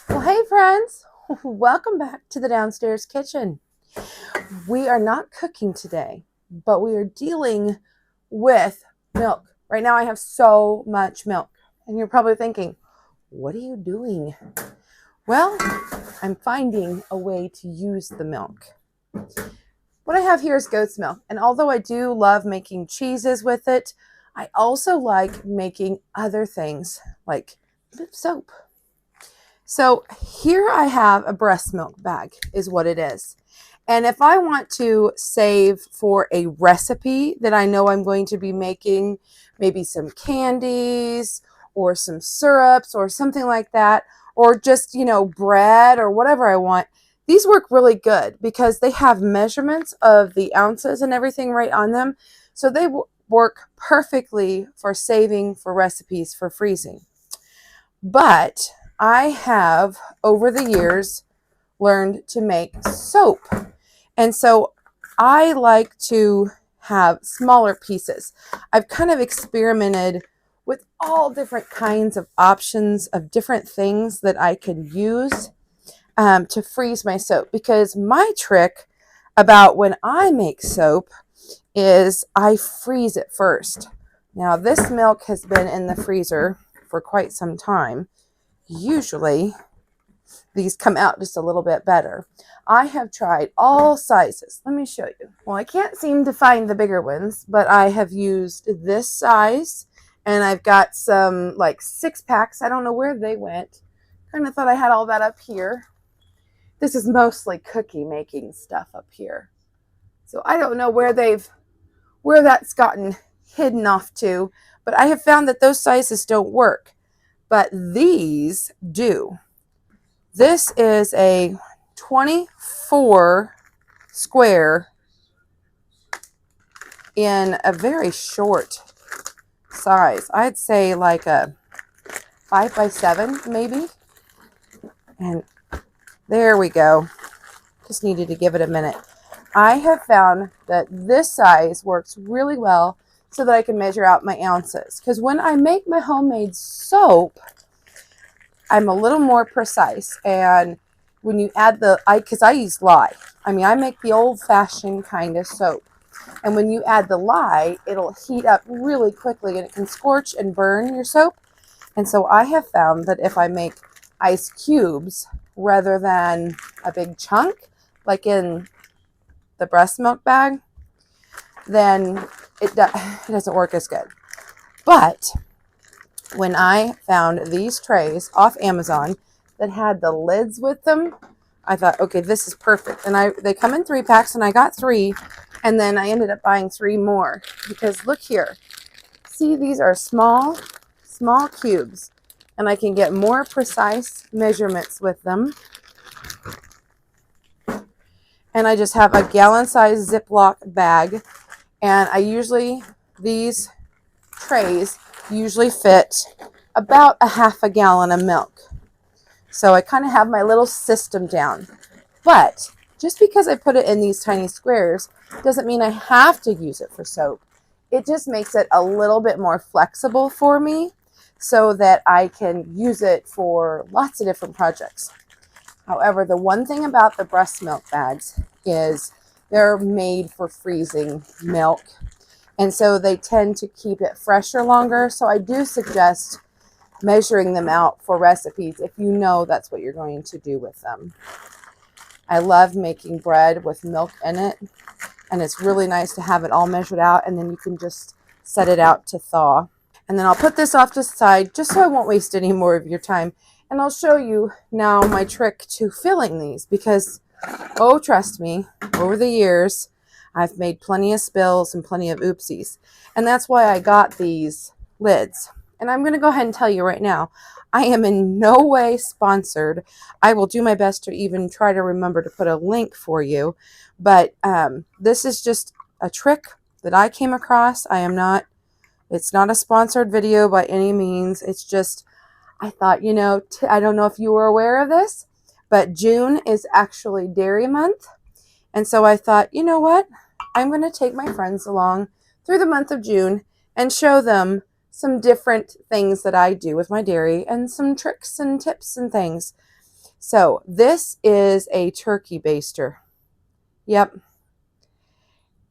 Well, hey friends, welcome back to the downstairs kitchen. We are not cooking today, but we are dealing with milk. Right now I have so much milk, and you're probably thinking, what are you doing? Well, I'm finding a way to use the milk. What I have here is goat's milk, and although I do love making cheeses with it, I also like making other things like soap. So here I have a breast milk bag is what it is. And if I want to save for a recipe that I know I'm going to be making, maybe some candies or some syrups or something like that, or just, bread or whatever I want, these work really good because they have measurements of the ounces and everything right on them. So they work perfectly for saving for recipes for freezing. But I have, over the years, learned to make soap. And so I like to have smaller pieces. I've kind of experimented with all different kinds of options of different things that I can use to freeze my soap. Because my trick about when I make soap is I freeze it first. Now, this milk has been in the freezer for quite some time. Usually, these come out just a little bit better. I have tried all sizes. Let me show you. Well, I can't seem to find the bigger ones, but I have used this size, and I've got some like 6-packs. I don't know where they went. Kind of thought I had all that up here. This is mostly cookie making stuff up here. So I don't know where that's gotten hidden off to, but I have found that those sizes don't work, but these do. This is a 24 square in a very short size. I'd say like a 5x7 maybe. And there we go. Just needed to give it a minute. I have found that this size works really well so that I can measure out my ounces. Because when I make my homemade soap, I'm a little more precise. And when you add because I use lye. I make the old-fashioned kind of soap. And when you add the lye, it'll heat up really quickly and it can scorch and burn your soap. And so I have found that if I make ice cubes rather than a big chunk, like in the breast milk bag, then it doesn't work as good. But when I found these trays off Amazon that had the lids with them, I thought, okay, this is perfect. And they come in 3-packs, and I got 3, and then I ended up buying 3 more because look here. See, these are small cubes, and I can get more precise measurements with them. And I just have a gallon-sized Ziploc bag, and these trays usually fit about a half a gallon of milk. So I kind of have my little system down. But just because I put it in these tiny squares doesn't mean I have to use it for soap. It just makes it a little bit more flexible for me so that I can use it for lots of different projects. However, the one thing about the breast milk bags is they're made for freezing milk. And so they tend to keep it fresher longer. So I do suggest measuring them out for recipes if you know that's what you're going to do with them. I love making bread with milk in it. And it's really nice to have it all measured out. And then you can just set it out to thaw. And then I'll put this off to the side just so I won't waste any more of your time. And I'll show you now my trick to filling these because, oh, trust me, over the years, I've made plenty of spills and plenty of oopsies. And that's why I got these lids. And I'm going to go ahead and tell you right now, I am in no way sponsored. I will do my best to even try to remember to put a link for you. But this is just a trick that I came across. It's not a sponsored video by any means. It's just, I thought, I don't know if you were aware of this, but June is actually dairy month. And so I thought, you know what? I'm going to take my friends along through the month of June and show them some different things that I do with my dairy and some tricks and tips and things. So this is a turkey baster. Yep.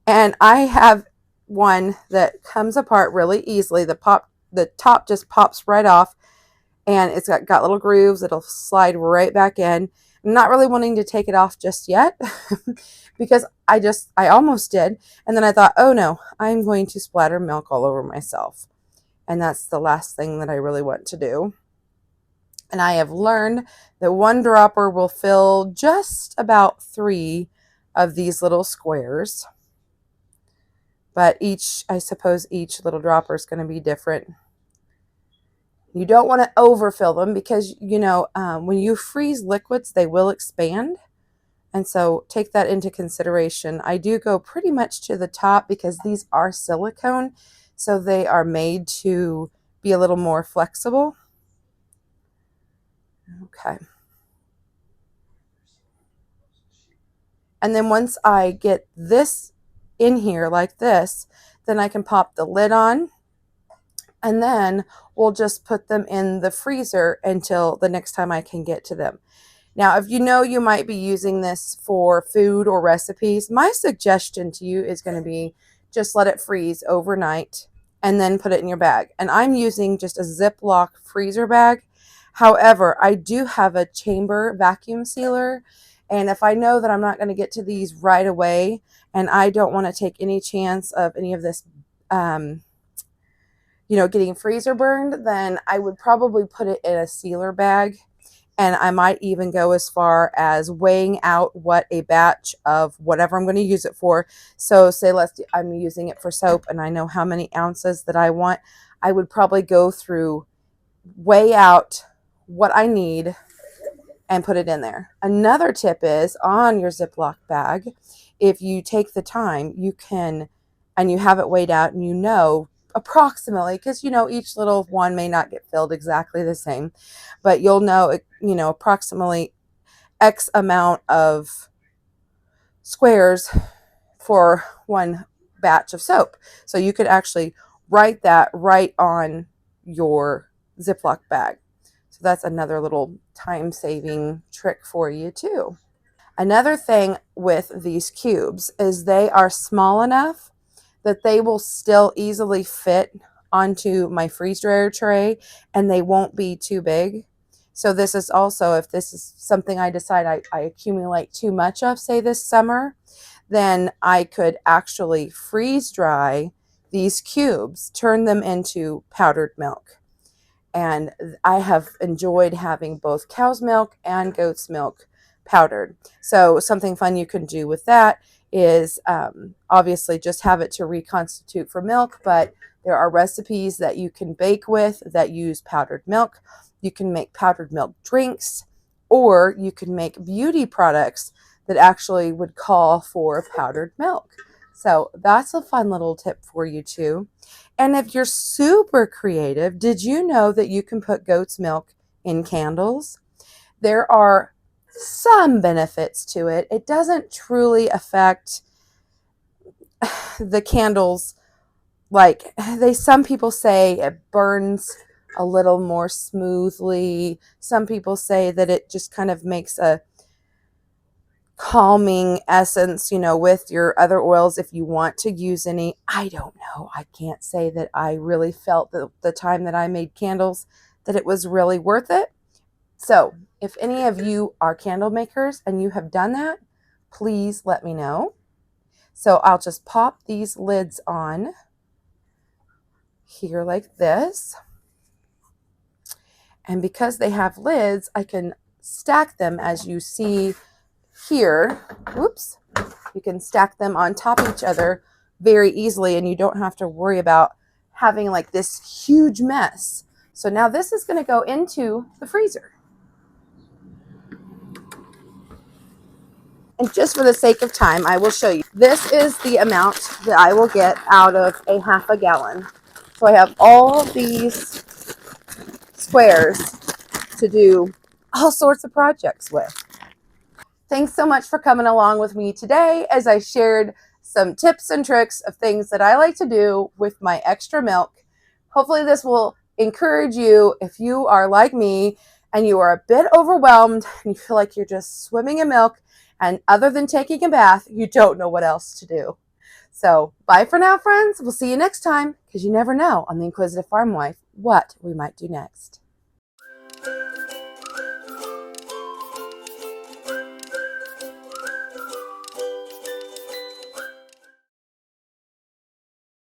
And I have one that comes apart really easily. The top just pops right off, and it's got little grooves. It'll slide right back in. I'm not really wanting to take it off just yet because I almost did. And then I thought, oh no, I'm going to splatter milk all over myself. And that's the last thing that I really want to do. And I have learned that one dropper will fill just about 3 of these little squares. But I suppose each little dropper is going to be different. You don't want to overfill them because, when you freeze liquids, they will expand. And so take that into consideration. I do go pretty much to the top because these are silicone, so they are made to be a little more flexible. Okay. And then once I get this in here like this, then I can pop the lid on, and then we'll just put them in the freezer until the next time I can get to them. Now, if you might be using this for food or recipes, my suggestion to you is going to be just let it freeze overnight and then put it in your bag. And I'm using just a Ziploc freezer bag. However, I do have a chamber vacuum sealer. And if I know that I'm not going to get to these right away and I don't want to take any chance of any of this, getting freezer burned, then I would probably put it in a sealer bag. And I might even go as far as weighing out what a batch of whatever I'm going to use it for. So say I'm using it for soap and I know how many ounces that I want. I would probably go through, weigh out what I need and put it in there. Another tip is on your Ziploc bag, if you take the time, you can, and you have it weighed out and approximately, because each little one may not get filled exactly the same, but you'll know approximately X amount of squares for one batch of soap. So you could actually write that right on your Ziploc bag. So that's another little time-saving trick for you too. Another thing with these cubes is they are small enough that they will still easily fit onto my freeze dryer tray and they won't be too big. So this is also, if this is something I decide I accumulate too much of, say this summer, then I could actually freeze dry these cubes, turn them into powdered milk. And I have enjoyed having both cow's milk and goat's milk powdered. So something fun you can do with that is obviously just have it to reconstitute for milk, but there are recipes that you can bake with that use powdered milk. You can make powdered milk drinks, or you can make beauty products that actually would call for powdered milk. So that's a fun little tip for you too. And if you're super creative, did you know that you can put goat's milk in candles? There are some benefits to it. It doesn't truly affect the candles. Like some people say it burns a little more smoothly. Some people say that it just kind of makes a calming essence, with your other oils if you want to use any. I don't know. I can't say that I really felt the time that I made candles that it was really worth it. So if any of you are candle makers and you have done that, please let me know. So I'll just pop these lids on here like this. And because they have lids, I can stack them as you see here. Whoops. You can stack them on top of each other very easily, and you don't have to worry about having like this huge mess. So now this is going to go into the freezer. And just for the sake of time, I will show you. This is the amount that I will get out of a half a gallon. So I have all these squares to do all sorts of projects with. Thanks so much for coming along with me today as I shared some tips and tricks of things that I like to do with my extra milk. Hopefully this will encourage you, if you are like me and you are a bit overwhelmed and you feel like you're just swimming in milk, and other than taking a bath, you don't know what else to do. So bye for now, friends. We'll see you next time, because you never know on The Inquisitive Farm Wife what we might do next.